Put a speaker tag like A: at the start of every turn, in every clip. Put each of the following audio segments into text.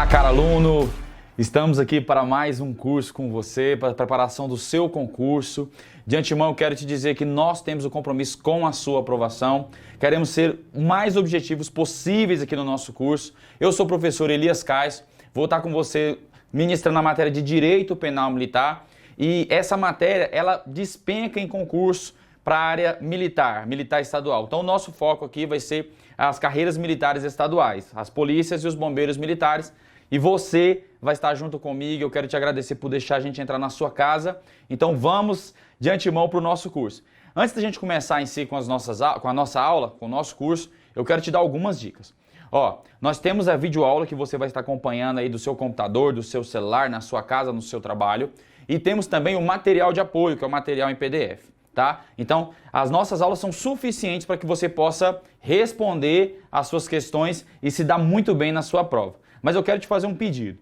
A: Olá, caro aluno! Estamos aqui para mais um curso com você, para a preparação do seu concurso. De antemão, quero te dizer que nós temos o compromisso com a sua aprovação. Queremos ser o mais objetivos possíveis aqui no nosso curso. Eu sou o professor Elias Cais, vou estar com você ministrando a matéria de Direito Penal Militar. E essa matéria, ela despenca em concurso para a área militar estadual. Então, o nosso foco aqui vai ser as carreiras militares estaduais, as polícias e os bombeiros militares. E você vai estar junto comigo. Eu quero te agradecer por deixar a gente entrar na sua casa. Então, vamos de antemão para o nosso curso. Antes da gente começar em si com a nossa aula, com o nosso curso, eu quero te dar algumas dicas. Nós temos a videoaula que você vai estar acompanhando aí do seu computador, do seu celular, na sua casa, no seu trabalho. E temos também o material de apoio, que é o material em PDF. Tá? Então, as nossas aulas são suficientes para que você possa responder as suas questões e se dar muito bem na sua prova. Mas eu quero te fazer um pedido.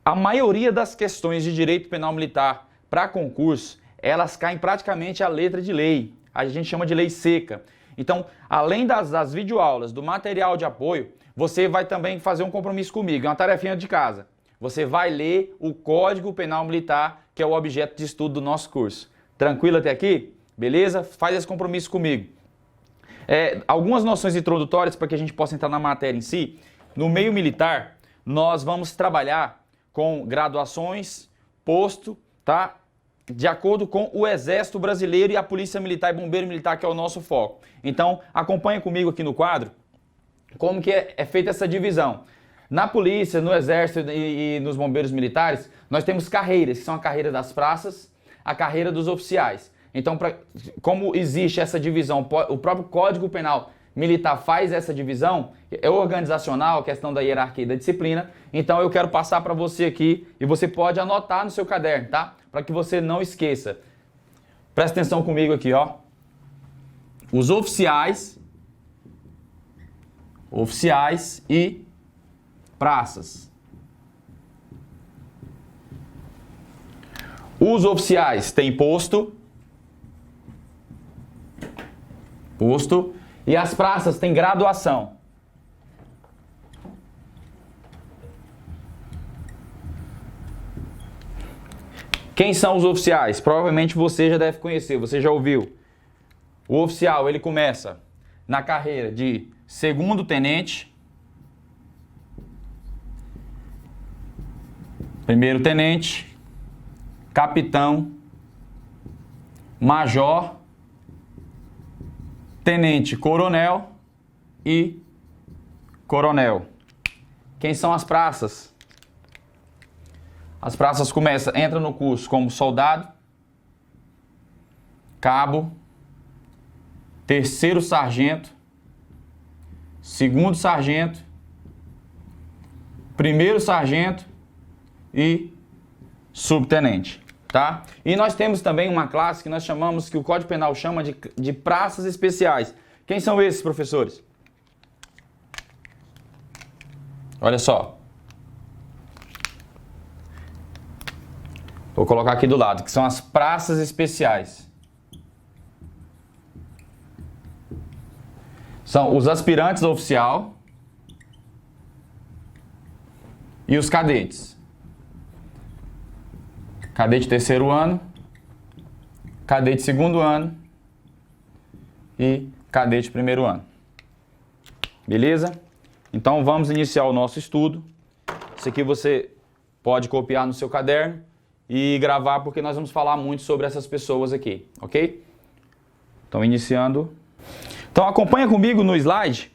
A: A maioria das questões de direito penal militar para concurso, elas caem praticamente à letra de lei. A gente chama de lei seca. Então, além das videoaulas, do material de apoio, você vai também fazer um compromisso comigo, é uma tarefinha de casa. Você vai ler o Código Penal Militar, que é o objeto de estudo do nosso curso. Tranquilo até aqui? Beleza? Faz esse compromisso comigo. Algumas noções introdutórias para que a gente possa entrar na matéria em si. No meio militar, nós vamos trabalhar com graduações, posto, tá? De acordo com o Exército Brasileiro e a Polícia Militar e Bombeiro Militar, que é o nosso foco. Então, acompanha comigo aqui no quadro como que é feita essa divisão. Na polícia, no Exército e nos bombeiros militares, nós temos carreiras, que são a carreira das praças, a carreira dos oficiais. Então, como existe essa divisão, o próprio Código Penal Militar faz essa divisão, é organizacional, a questão da hierarquia e da disciplina. Então, eu quero passar para você aqui e você pode anotar no seu caderno, tá? Para que você não esqueça. Presta atenção comigo aqui, ó. Os oficiais e praças. Os oficiais têm posto, e as praças têm graduação. Quem são os oficiais? Provavelmente você já deve conhecer, você já ouviu. O oficial, ele começa na carreira de segundo tenente, primeiro tenente, capitão, major, tenente coronel e coronel. Quem são as praças? As praças entram no curso como soldado, cabo, terceiro sargento, segundo sargento, primeiro sargento e subtenente. Tá? E nós temos também uma classe que nós chamamos, que o Código Penal chama de praças especiais. Quem são esses, professores? Olha só. Vou colocar aqui do lado, que são as praças especiais. São os aspirantes a oficial e os cadetes. Cadete terceiro ano, cadete segundo ano e cadete primeiro ano. Beleza? Então vamos iniciar o nosso estudo. Isso aqui você pode copiar no seu caderno e gravar, porque nós vamos falar muito sobre essas pessoas aqui, ok? Então iniciando. Então acompanha comigo no slide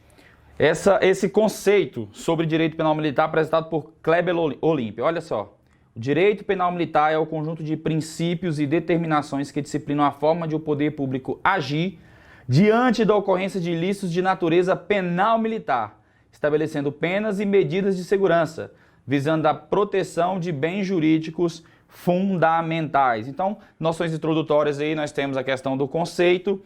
A: esse conceito sobre direito penal militar apresentado por Kleber Olímpio. Olha só. O direito penal militar é o conjunto de princípios e determinações que disciplinam a forma de o poder público agir diante da ocorrência de ilícitos de natureza penal militar, estabelecendo penas e medidas de segurança, visando a proteção de bens jurídicos fundamentais. Então, noções introdutórias aí, nós temos a questão do conceito.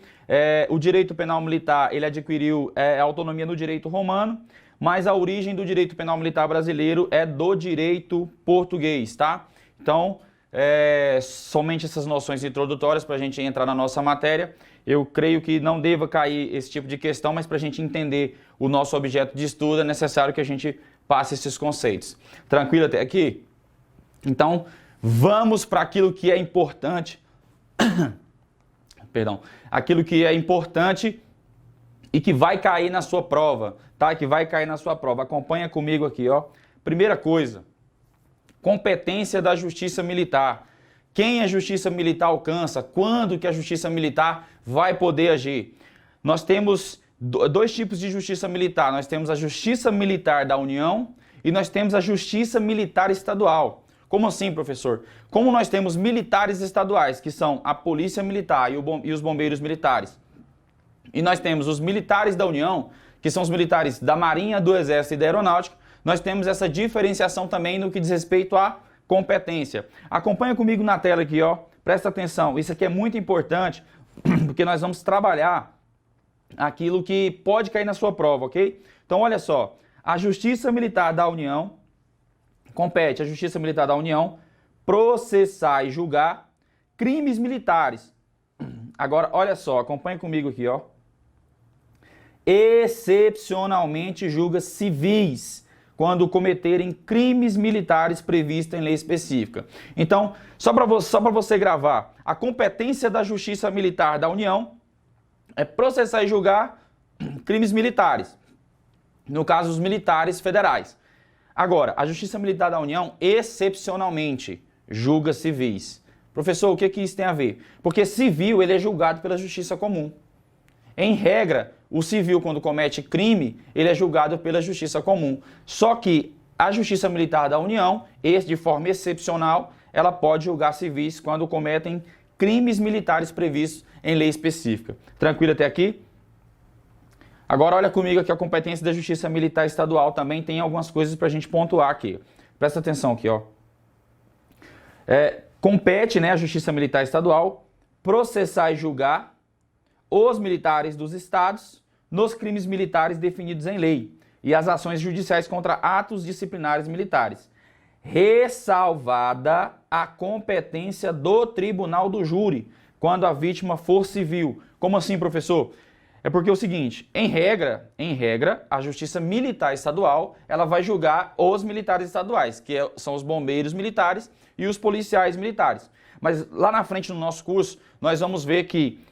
A: O direito penal militar, ele adquiriu autonomia no direito romano, mas a origem do direito penal militar brasileiro é do direito português, tá? Então, somente essas noções introdutórias para a gente entrar na nossa matéria. Eu creio que não deva cair esse tipo de questão, mas para a gente entender o nosso objeto de estudo é necessário que a gente passe esses conceitos. Tranquilo até aqui? Então, vamos para aquilo que é importante. Perdão. Aquilo que é importante e que vai cair na sua prova, tá? Que vai cair na sua prova. Acompanha comigo aqui, ó. Primeira coisa, competência da Justiça Militar. Quem a Justiça Militar alcança? Quando que a Justiça Militar vai poder agir? Nós temos dois tipos de Justiça Militar. Nós temos a Justiça Militar da União e nós temos a Justiça Militar Estadual. Como assim, professor? Como nós temos militares estaduais, que são a Polícia Militar e os Bombeiros Militares. E nós temos os militares da União, que são os militares da Marinha, do Exército e da Aeronáutica. Nós temos essa diferenciação também no que diz respeito à competência. Acompanha comigo na tela aqui, ó. Presta atenção, isso aqui é muito importante, porque nós vamos trabalhar aquilo que pode cair na sua prova, ok? Então, olha só, a Justiça Militar da União, compete à Justiça Militar da União processar e julgar crimes militares. Agora, olha só, acompanha comigo aqui, ó. Excepcionalmente julga civis quando cometerem crimes militares previstos em lei específica. Então, só para você gravar, a competência da Justiça Militar da União é processar e julgar crimes militares. No caso, os militares federais. Agora, a Justiça Militar da União, excepcionalmente, julga civis. Professor, o que isso tem a ver? Porque civil, ele é julgado pela Justiça Comum. Em regra, o civil, quando comete crime, ele é julgado pela Justiça Comum. Só que a Justiça Militar da União, de forma excepcional, ela pode julgar civis quando cometem crimes militares previstos em lei específica. Tranquilo até aqui? Agora olha comigo aqui a competência da Justiça Militar Estadual também tem algumas coisas para a gente pontuar aqui. Presta atenção aqui, ó. Compete, né, a Justiça Militar Estadual processar e julgar os militares dos estados nos crimes militares definidos em lei e as ações judiciais contra atos disciplinares militares, ressalvada a competência do Tribunal do Júri quando a vítima for civil. Como assim, professor? É porque é o seguinte, em regra, a Justiça Militar Estadual, ela vai julgar os militares estaduais, que são os bombeiros militares e os policiais militares. Mas lá na frente no nosso curso, nós vamos ver que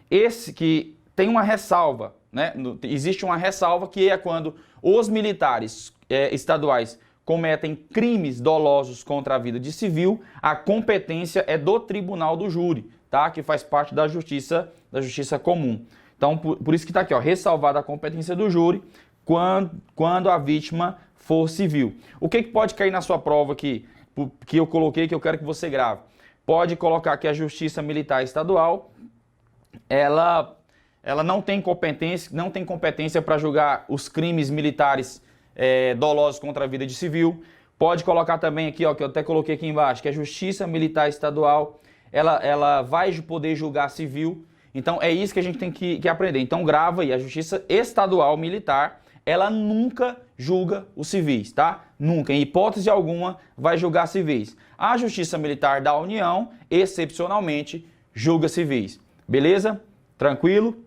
A: tem uma ressalva, né? Existe uma ressalva que é quando os militares estaduais cometem crimes dolosos contra a vida de civil, a competência é do Tribunal do Júri, tá? Que faz parte da Justiça Comum. Então, por isso que está aqui, ó, ressalvada a competência do júri quando a vítima for civil. O que pode cair na sua prova aqui, que eu coloquei, que eu quero que você grave? Pode colocar que a Justiça Militar Estadual, ela não tem competência para julgar os crimes militares dolosos contra a vida de civil. Pode colocar também aqui, ó, que eu até coloquei aqui embaixo, que a Justiça Militar Estadual, ela vai poder julgar civil. Então, é isso que a gente tem que aprender. Então, grava aí, a Justiça Estadual Militar, ela nunca julga os civis, tá? Nunca, em hipótese alguma, vai julgar civis. A Justiça Militar da União, excepcionalmente, julga civis. Beleza? Tranquilo?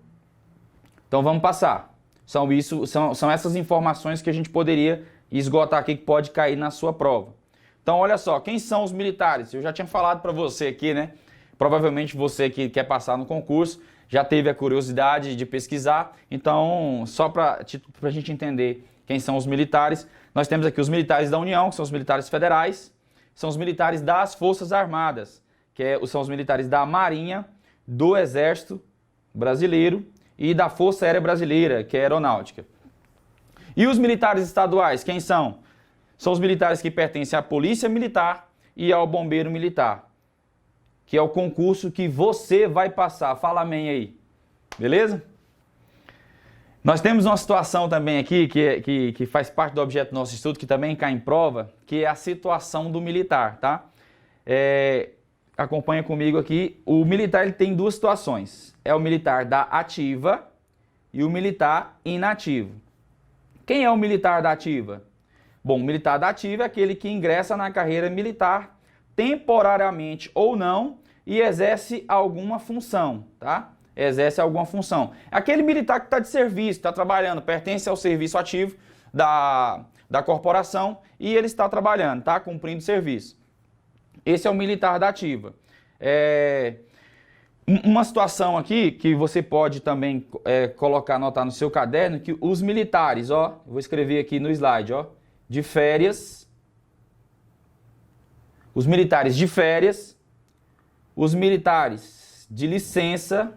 A: Então, vamos passar. São essas informações que a gente poderia esgotar aqui, que pode cair na sua prova. Então, olha só, quem são os militares? Eu já tinha falado para você aqui, né? Provavelmente você que quer passar no concurso já teve a curiosidade de pesquisar. Então, só para a gente entender quem são os militares, nós temos aqui os militares da União, que são os militares federais, são os militares das Forças Armadas, são os militares da Marinha, do Exército Brasileiro e da Força Aérea Brasileira, que é a Aeronáutica. E os militares estaduais, quem são? São os militares que pertencem à Polícia Militar e ao Bombeiro Militar, que é o concurso que você vai passar. Fala amém aí. Beleza? Nós temos uma situação também aqui que faz parte do objeto do nosso estudo, que também cai em prova, que é a situação do militar, tá? Acompanha comigo aqui. O militar ele tem duas situações. É o militar da ativa e o militar inativo. Quem é o militar da ativa? Bom, o militar da ativa é aquele que ingressa na carreira militar temporariamente ou não, e exerce alguma função, tá? Exerce alguma função. Aquele militar que está de serviço, está trabalhando, pertence ao serviço ativo da da corporação e ele está trabalhando, está cumprindo serviço. Esse é o militar da ativa. Uma situação aqui que você pode também colocar, anotar no seu caderno, que os militares, ó, vou escrever aqui no slide, ó, de férias, os militares de férias, os militares de licença,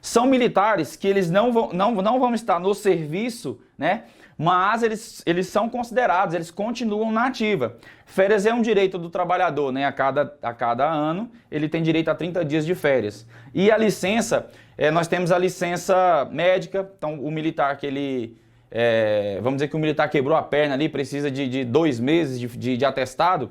A: são militares que eles não vão estar no serviço, né? Mas eles são considerados, eles continuam na ativa. Férias é um direito do trabalhador, né? A cada ano ele tem direito a 30 dias de férias. E a licença, nós temos a licença médica, então o militar que ele... vamos dizer que o militar quebrou a perna ali, precisa de 2 meses de atestado.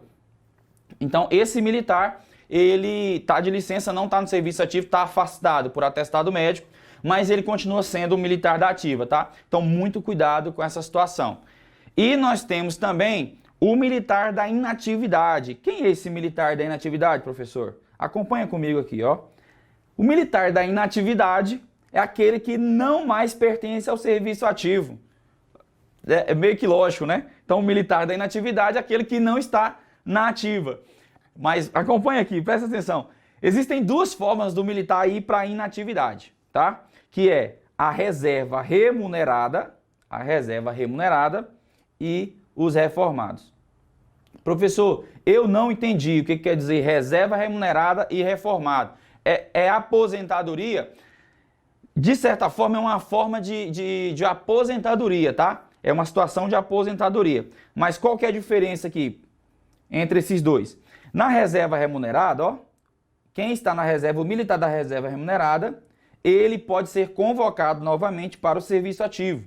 A: Então esse militar, ele está de licença, não está no serviço ativo, está afastado por atestado médico, mas ele continua sendo um militar da ativa, tá? Então muito cuidado com essa situação. E nós temos também o militar da inatividade. Quem é esse militar da inatividade, professor? Acompanha comigo aqui, ó. O militar da inatividade é aquele que não mais pertence ao serviço ativo. É meio que lógico, né? Então o militar da inatividade é aquele que não está na ativa. Mas acompanha aqui, presta atenção. Existem 2 formas do militar ir para a inatividade, tá? Que é a reserva remunerada e os reformados. Professor, eu não entendi o que quer dizer reserva remunerada e reformado. É aposentadoria? De certa forma, é uma forma de aposentadoria, tá? É uma situação de aposentadoria. Mas qual que é a diferença aqui entre esses dois? Na reserva remunerada, ó, quem está na reserva, o militar da reserva remunerada, ele pode ser convocado novamente para o serviço ativo.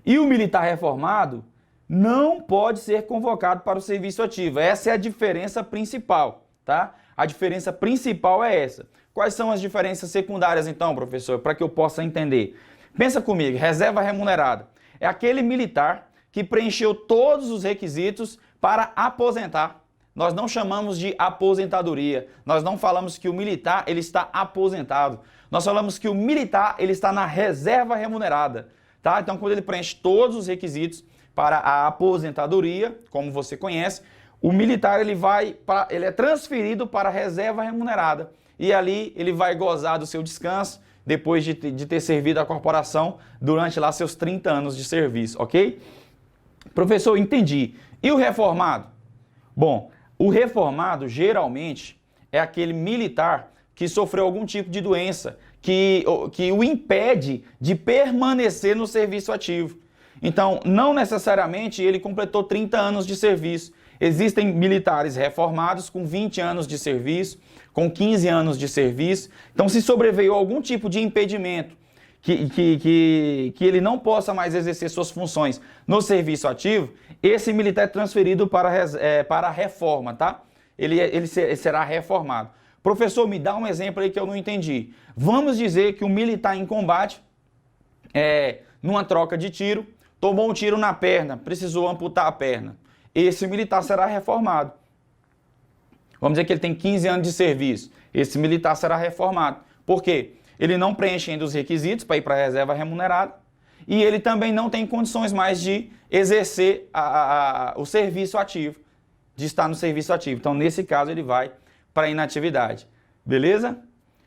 A: E o militar reformado não pode ser convocado para o serviço ativo. Essa é a diferença principal, tá? A diferença principal é essa. Quais são as diferenças secundárias então, professor, para que eu possa entender? Pensa comigo, reserva remunerada é aquele militar que preencheu todos os requisitos para aposentar. Nós não chamamos de aposentadoria, nós não falamos que o militar ele está aposentado, nós falamos que o militar ele está na reserva remunerada, tá? Então quando ele preenche todos os requisitos para a aposentadoria, como você conhece, o militar ele é transferido para a reserva remunerada e ali ele vai gozar do seu descanso depois de ter servido a corporação durante lá seus 30 anos de serviço, ok? Professor, entendi. E o reformado? Bom, o reformado, geralmente, é aquele militar que sofreu algum tipo de doença, que o impede de permanecer no serviço ativo. Então, não necessariamente ele completou 30 anos de serviço. Existem militares reformados com 20 anos de serviço, com 15 anos de serviço. Então, se sobreveio algum tipo de impedimento que ele não possa mais exercer suas funções no serviço ativo, esse militar é transferido para a reforma, tá? Ele será reformado. Professor, me dá um exemplo aí que eu não entendi. Vamos dizer que um militar em combate, numa troca de tiro, tomou um tiro na perna, precisou amputar a perna. Esse militar será reformado. Vamos dizer que ele tem 15 anos de serviço. Esse militar será reformado. Por quê? Ele não preenche ainda os requisitos para ir para a reserva remunerada e ele também não tem condições mais de exercer o serviço ativo, de estar no serviço ativo. Então, nesse caso, ele vai para a inatividade. Beleza?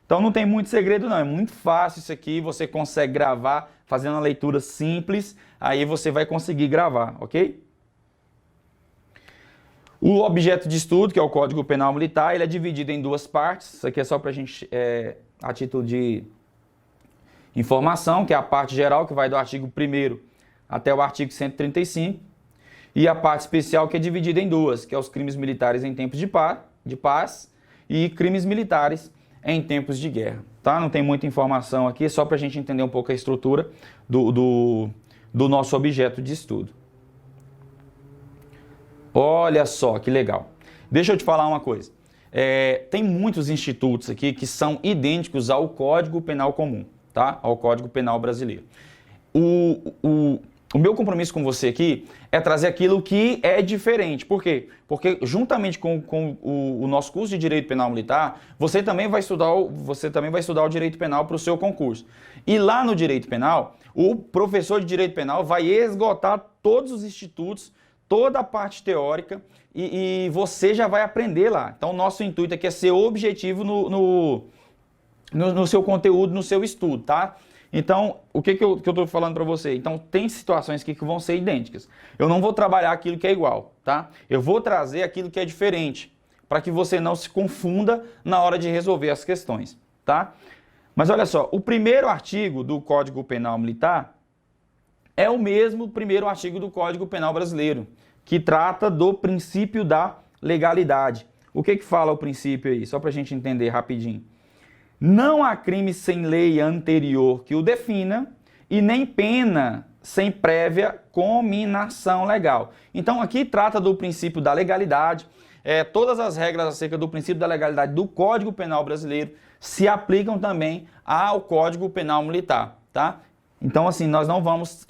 A: Então, não tem muito segredo não, é muito fácil isso aqui, você consegue gravar fazendo uma leitura simples, aí você vai conseguir gravar, ok? O objeto de estudo, que é o Código Penal Militar, ele é dividido em 2 partes. Isso aqui é só para a gente, a título de informação, que é a parte geral, que vai do artigo 1º até o artigo 135. E a parte especial, que é dividida em 2, que é os crimes militares em tempos de paz e crimes militares em tempos de guerra. Tá? Não tem muita informação aqui, é só para a gente entender um pouco a estrutura do nosso objeto de estudo. Olha só que legal. Deixa eu te falar uma coisa. Tem muitos institutos aqui que são idênticos ao Código Penal Comum, tá? Ao Código Penal Brasileiro. O meu compromisso com você aqui é trazer aquilo que é diferente. Por quê? Porque juntamente com o nosso curso de Direito Penal Militar, você também vai estudar o Direito Penal para o seu concurso. E lá no Direito Penal, O professor de direito penal vai esgotar todos os institutos, toda a parte teórica e você já vai aprender lá. Então, nosso intuito aqui é ser objetivo no seu conteúdo, no seu estudo, tá? Então, o que eu estou falando para você? Então, tem situações aqui que vão ser idênticas. Eu não vou trabalhar aquilo que é igual, tá? Eu vou trazer aquilo que é diferente, para que você não se confunda na hora de resolver as questões, tá? Mas olha só, o primeiro artigo do Código Penal Militar é o mesmo primeiro artigo do Código Penal Brasileiro, que trata do princípio da legalidade. O que fala o princípio aí? Só para a gente entender rapidinho. Não há crime sem lei anterior que o defina e nem pena sem prévia cominação legal. Então aqui trata do princípio da legalidade. Todas as regras acerca do princípio da legalidade do Código Penal Brasileiro se aplicam também ao Código Penal Militar, tá? Então assim, nós não vamos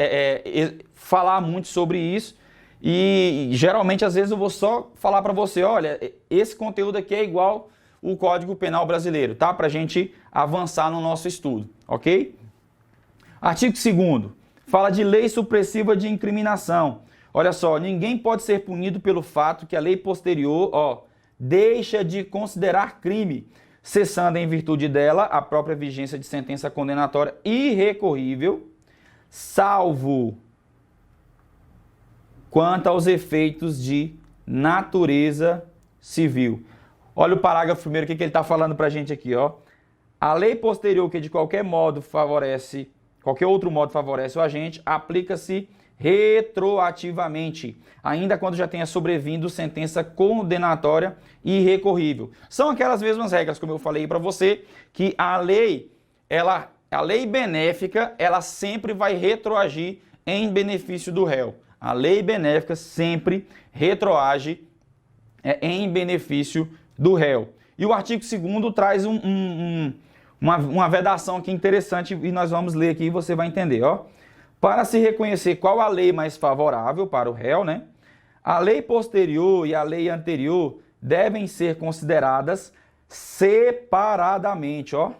A: falar muito sobre isso e geralmente às vezes eu vou só falar para você, olha, esse conteúdo aqui é igual o Código Penal Brasileiro, tá? Para a gente avançar no nosso estudo, ok? Artigo 2º, fala de lei supressiva de incriminação. Olha só, ninguém pode ser punido pelo fato que a lei posterior, deixa de considerar crime, cessando em virtude dela a própria vigência de sentença condenatória irrecorrível, salvo quanto aos efeitos de natureza civil. Olha o parágrafo primeiro, o que ele está falando para a gente aqui, ó. A lei posterior que de qualquer outro modo favorece o agente, aplica-se retroativamente, ainda quando já tenha sobrevindo sentença condenatória irrecorrível. São aquelas mesmas regras, como eu falei para você, que a lei benéfica, ela sempre vai retroagir em benefício do réu. A lei benéfica sempre retroage em benefício do réu. E o artigo 2º traz uma vedação aqui interessante e nós vamos ler aqui e você vai entender, ó. Para se reconhecer qual a lei mais favorável para o réu, né? A lei posterior e a lei anterior devem ser consideradas separadamente, ó.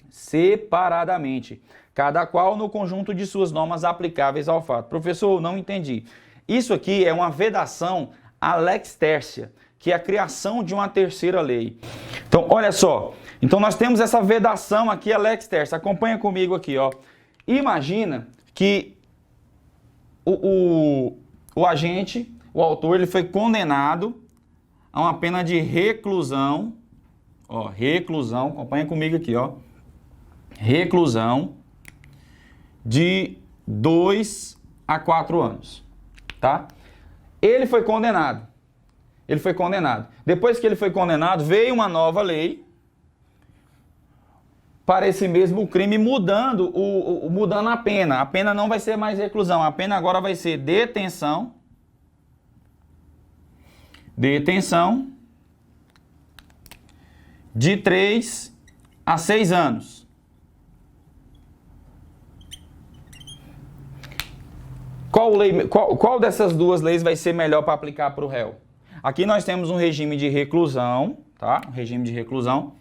A: Separadamente. Cada qual no conjunto de suas normas aplicáveis ao fato. Professor, não entendi. Isso aqui é uma vedação à lex tertia, que é a criação de uma terceira lei. Então, olha só. Então, nós temos essa vedação aqui, a lex tertia. Acompanha comigo aqui, ó. Imagina que o agente, o autor, ele foi condenado a uma pena de reclusão. Ó, reclusão, acompanha comigo aqui, ó. Reclusão de 2 a 4 anos, tá? Ele foi condenado. Depois que ele foi condenado, veio uma nova lei para esse mesmo crime, mudando a pena. A pena não vai ser mais reclusão, a pena agora vai ser detenção. Detenção de 3 a 6 anos. Qual dessas duas leis vai ser melhor para aplicar para o réu? Aqui nós temos um regime de reclusão, tá? Um regime de reclusão,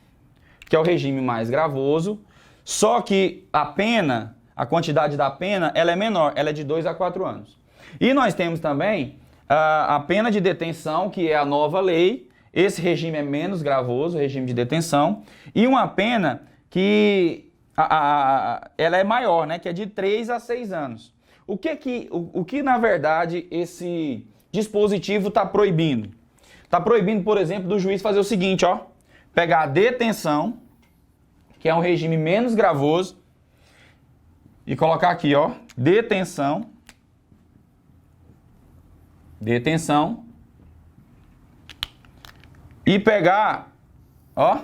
A: que é o regime mais gravoso, só que a pena, a quantidade da pena, ela é menor, ela é de 2 a 4 anos. E nós temos também a pena de detenção, que é a nova lei, esse regime é menos gravoso, o regime de detenção, e uma pena que ela é maior, né, que é de 3 a 6 anos. O que na verdade esse dispositivo está proibindo? Está proibindo, por exemplo, do juiz fazer o seguinte, ó, pegar a detenção, que é um regime menos gravoso, e colocar aqui, ó, detenção, e pegar, ó,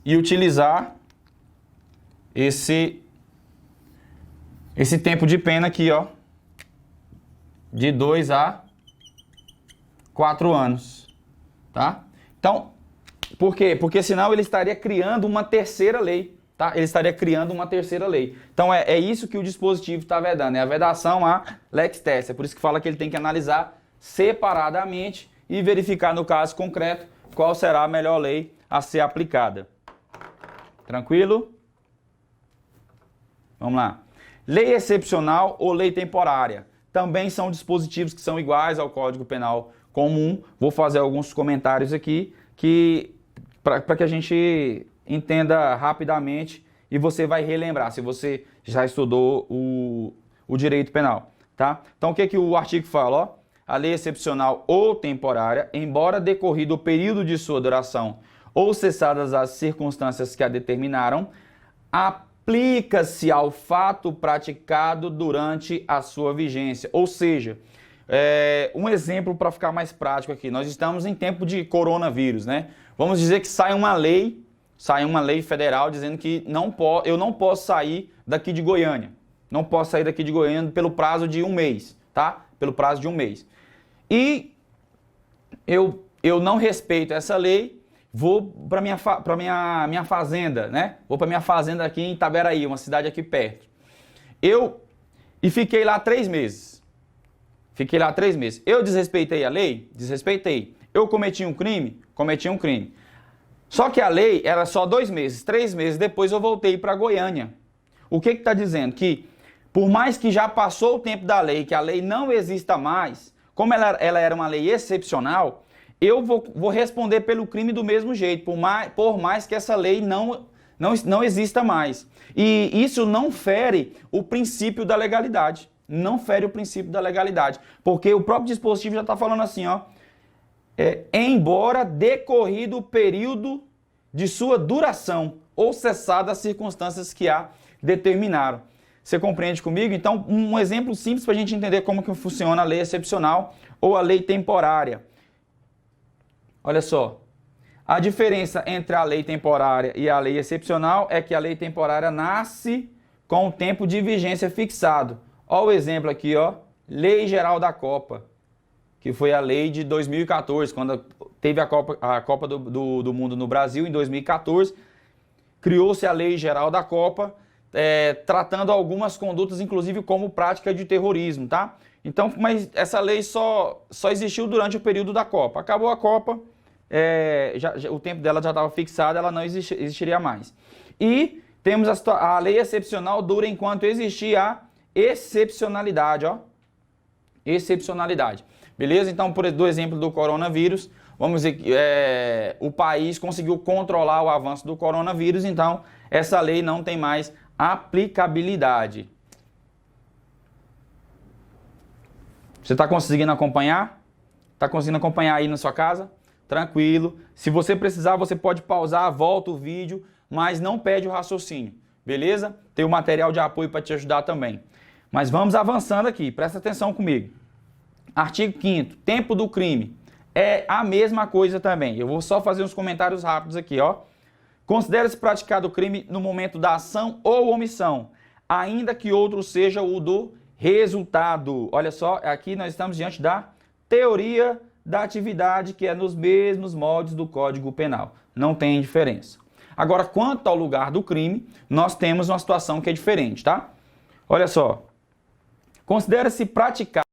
A: e utilizar esse tempo de pena aqui, ó, de 2 a 4 anos, tá? Então, por quê? Porque senão ele estaria criando uma terceira lei, tá? Ele estaria criando uma terceira lei. Então, é isso que o dispositivo está vedando, é a vedação à lex tertia. Por isso que fala que ele tem que analisar separadamente e verificar no caso concreto qual será a melhor lei a ser aplicada. Tranquilo? Vamos lá. Lei excepcional ou lei temporária. Também são dispositivos que são iguais ao Código Penal comum. Vou fazer alguns comentários aqui para que a gente entenda rapidamente e você vai relembrar, se você já estudou o direito penal, tá? Então, o que que o artigo fala? Ó, a lei excepcional ou temporária, embora decorrido o período de sua duração ou cessadas as circunstâncias que a determinaram, aplica-se ao fato praticado durante a sua vigência. Ou seja, um exemplo para ficar mais prático aqui, nós estamos em tempo de coronavírus, né? Vamos dizer que sai uma lei federal dizendo que eu não posso sair daqui de Goiânia. Não posso sair daqui de Goiânia pelo prazo de um mês, tá? Pelo prazo de um mês. E eu não respeito essa lei, vou para minha fazenda, né? Vou para minha fazenda aqui em Itaberaí, uma cidade aqui perto. E fiquei lá 3 meses. Fiquei lá 3 meses. Eu desrespeitei a lei? Desrespeitei. Eu cometi um crime? Cometi um crime. Só que a lei era só 2 meses. 3 meses depois eu voltei para Goiânia. O que está dizendo? Que por mais que já passou o tempo da lei, que a lei não exista mais, como ela era uma lei excepcional, eu vou responder pelo crime do mesmo jeito, por mais que essa lei não exista mais. E isso não fere o princípio da legalidade. Não fere o princípio da legalidade. Porque o próprio dispositivo já está falando assim, ó. Embora decorrido o período de sua duração ou cessadas as circunstâncias que a determinaram. Você compreende comigo? Então, um exemplo simples para a gente entender como que funciona a lei excepcional ou a lei temporária. Olha só, a diferença entre a lei temporária e a lei excepcional é que a lei temporária nasce com o tempo de vigência fixado. Olha o exemplo aqui, ó, Lei Geral da Copa, que foi a lei de 2014, quando teve a Copa do Mundo no Brasil, em 2014, criou-se a Lei Geral da Copa, tratando algumas condutas, inclusive como prática de terrorismo, tá? Então, mas essa lei só existiu durante o período da Copa. Acabou a Copa, o tempo dela já estava fixado, ela não existiria mais. E temos a lei excepcional dura enquanto existir a excepcionalidade, ó. Excepcionalidade. Beleza? Então, do exemplo do coronavírus, vamos dizer que o país conseguiu controlar o avanço do coronavírus, então essa lei não tem mais aplicabilidade. Você está conseguindo acompanhar? Está conseguindo acompanhar aí na sua casa? Tranquilo. Se você precisar, você pode pausar, volta o vídeo, mas não perde o raciocínio. Beleza? Tem o material de apoio para te ajudar também. Mas vamos avançando aqui, presta atenção comigo. Artigo 5º, tempo do crime. É a mesma coisa também. Eu vou só fazer uns comentários rápidos aqui, ó. Considera-se praticado o crime no momento da ação ou omissão, ainda que outro seja o do resultado. Olha só, aqui nós estamos diante da teoria da atividade, que é nos mesmos moldes do Código Penal. Não tem diferença. Agora, quanto ao lugar do crime, nós temos uma situação que é diferente, tá? Olha só. Considera-se praticado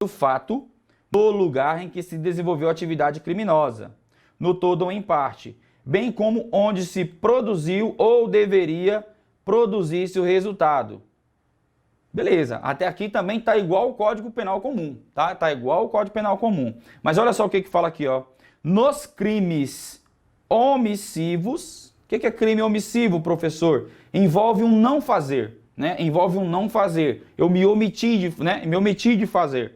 A: o fato no lugar em que se desenvolveu a atividade criminosa, no todo ou em parte, bem como onde se produziu ou deveria produzir-se o resultado. Beleza, até aqui também está igual o Código Penal comum, tá? Está igual o Código Penal comum. Mas olha só o que fala aqui, ó. Nos crimes omissivos, o que é crime omissivo, professor? Envolve um não fazer, né? Envolve um não fazer. Eu me omiti de fazer.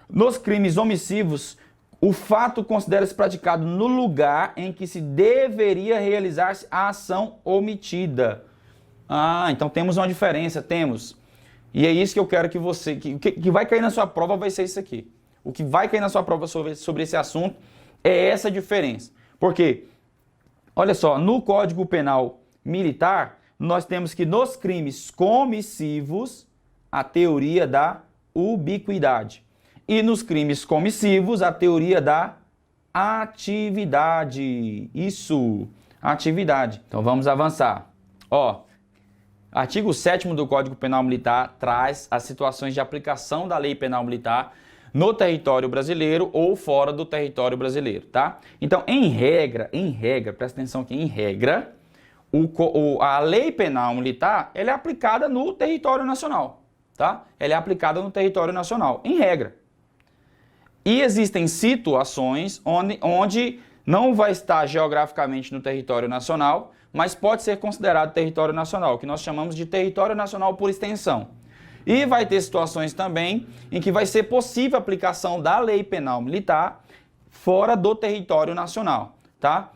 A: Nos crimes omissivos, o fato considera-se praticado no lugar em que se deveria realizar-se a ação omitida. Ah, então temos uma diferença, temos. E é isso que eu quero que você... que vai cair na sua prova vai ser isso aqui. O que vai cair na sua prova sobre esse assunto é essa diferença. Por quê? Olha só, no Código Penal Militar, nós temos que nos crimes comissivos, a teoria da ubiquidade. E nos crimes comissivos, a teoria da atividade. Isso, atividade. Então vamos avançar. Ó, artigo 7º do Código Penal Militar traz as situações de aplicação da lei penal militar no território brasileiro ou fora do território brasileiro, tá? Então, em regra, presta atenção aqui, em regra, a lei penal militar, ela é aplicada no território nacional, tá? Ela é aplicada no território nacional, em regra. E existem situações onde não vai estar geograficamente no território nacional, mas pode ser considerado território nacional, que nós chamamos de território nacional por extensão. E vai ter situações também em que vai ser possível a aplicação da lei penal militar fora do território nacional, tá?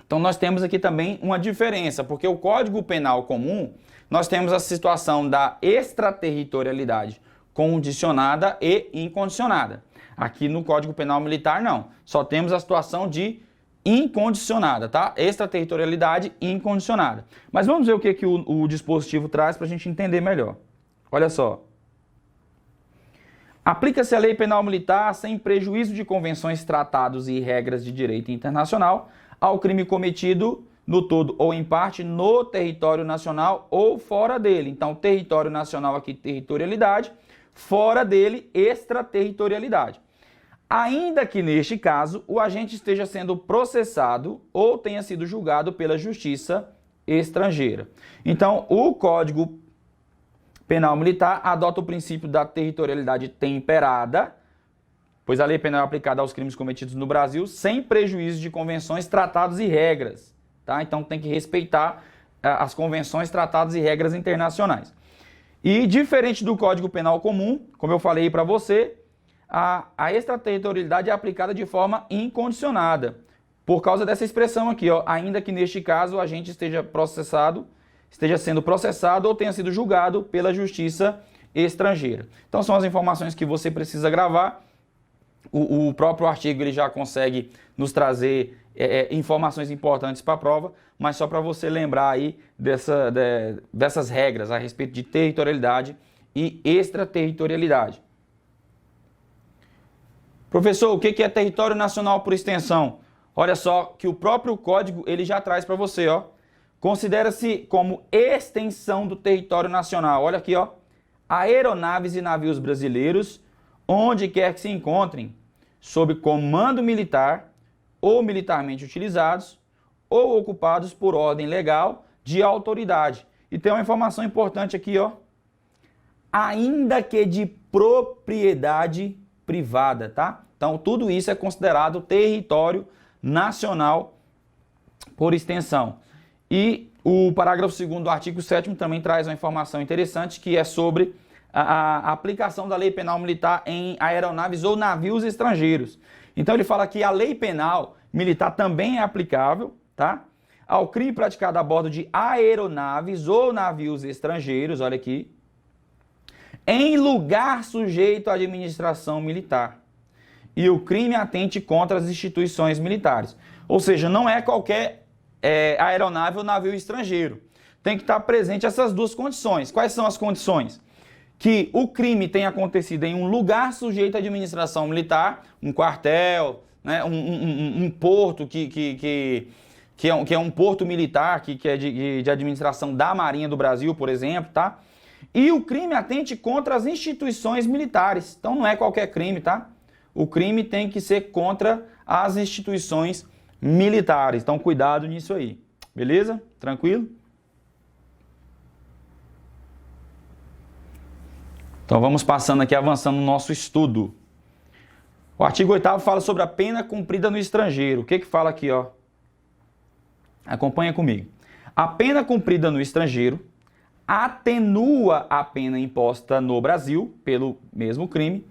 A: Então nós temos aqui também uma diferença, porque o Código Penal comum, nós temos a situação da extraterritorialidade condicionada e incondicionada. Aqui no Código Penal Militar não, só temos a situação de incondicionada, tá? Extraterritorialidade incondicionada. Mas vamos ver o que o dispositivo traz para a gente entender melhor. Olha só. Aplica-se a lei penal militar sem prejuízo de convenções, tratados e regras de direito internacional ao crime cometido no todo ou em parte no território nacional ou fora dele. Então, território nacional aqui, territorialidade, fora dele, extraterritorialidade. Ainda que neste caso o agente esteja sendo processado ou tenha sido julgado pela justiça estrangeira. Então, o Código Penal Militar adota o princípio da territorialidade temperada, pois a lei penal é aplicada aos crimes cometidos no Brasil sem prejuízo de convenções, tratados e regras. Tá? Então tem que respeitar as convenções, tratados e regras internacionais. E diferente do Código Penal comum, como eu falei para você, a extraterritorialidade é aplicada de forma incondicionada, por causa dessa expressão aqui, ó, ainda que neste caso o agente esteja sendo processado ou tenha sido julgado pela justiça estrangeira. Então são as informações que você precisa gravar. O próprio artigo ele já consegue nos trazer informações importantes para a prova, mas só para você lembrar aí dessas regras a respeito de territorialidade e extraterritorialidade. Professor, o que é território nacional por extensão? Olha só que o próprio código ele já traz para você, ó. Considera-se como extensão do território nacional. Olha aqui, ó. Aeronaves e navios brasileiros, onde quer que se encontrem, sob comando militar ou militarmente utilizados ou ocupados por ordem legal de autoridade. E tem uma informação importante aqui, ó. Ainda que de propriedade privada, tá? Então, tudo isso é considerado território nacional por extensão. E o parágrafo 2º do artigo 7º também traz uma informação interessante, que é sobre a aplicação da lei penal militar em aeronaves ou navios estrangeiros. Então, ele fala que a lei penal militar também é aplicável, tá? Ao crime praticado a bordo de aeronaves ou navios estrangeiros, olha aqui, em lugar sujeito à administração militar, e o crime atente contra as instituições militares. Ou seja, não é qualquer aeronave ou navio estrangeiro. Tem que estar presente essas duas condições. Quais são as condições? Que o crime tenha acontecido em um lugar sujeito à administração militar, um quartel, né, um porto que é um porto militar, que é de administração da Marinha do Brasil, por exemplo, tá? E o crime atente contra as instituições militares. Então não é qualquer crime, tá? O crime tem que ser contra as instituições militares. Então cuidado nisso aí. Beleza? Tranquilo? Então vamos passando aqui, avançando no nosso estudo. O artigo 8º fala sobre a pena cumprida no estrangeiro. O que fala aqui, ó? Acompanha comigo. A pena cumprida no estrangeiro atenua a pena imposta no Brasil pelo mesmo crime,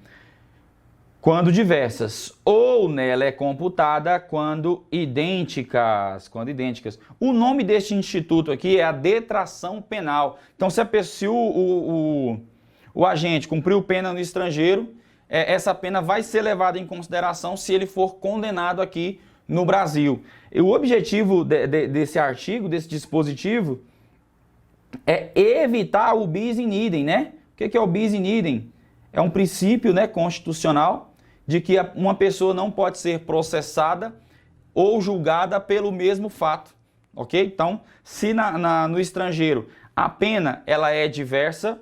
A: quando diversas, ou nela é computada quando idênticas. O nome deste instituto aqui é a detração penal. Então, se o agente cumpriu pena no estrangeiro, essa pena vai ser levada em consideração se ele for condenado aqui no Brasil. E o objetivo desse artigo, desse dispositivo, é evitar o bis in idem, né? O que é o bis in idem? É um princípio, né, constitucional de que uma pessoa não pode ser processada ou julgada pelo mesmo fato, ok? Então, se no estrangeiro a pena ela é diversa,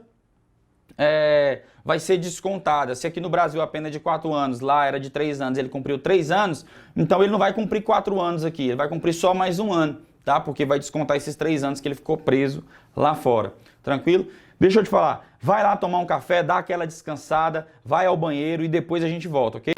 A: vai ser descontada. Se aqui no Brasil a pena é de 4 anos, lá era de 3 anos, ele cumpriu 3 anos, então ele não vai cumprir 4 anos aqui, ele vai cumprir só mais 1 ano. tá? Porque vai descontar esses 3 anos que ele ficou preso lá fora. Tranquilo? Deixa eu te falar, vai lá tomar um café, dá aquela descansada, vai ao banheiro e depois a gente volta, ok?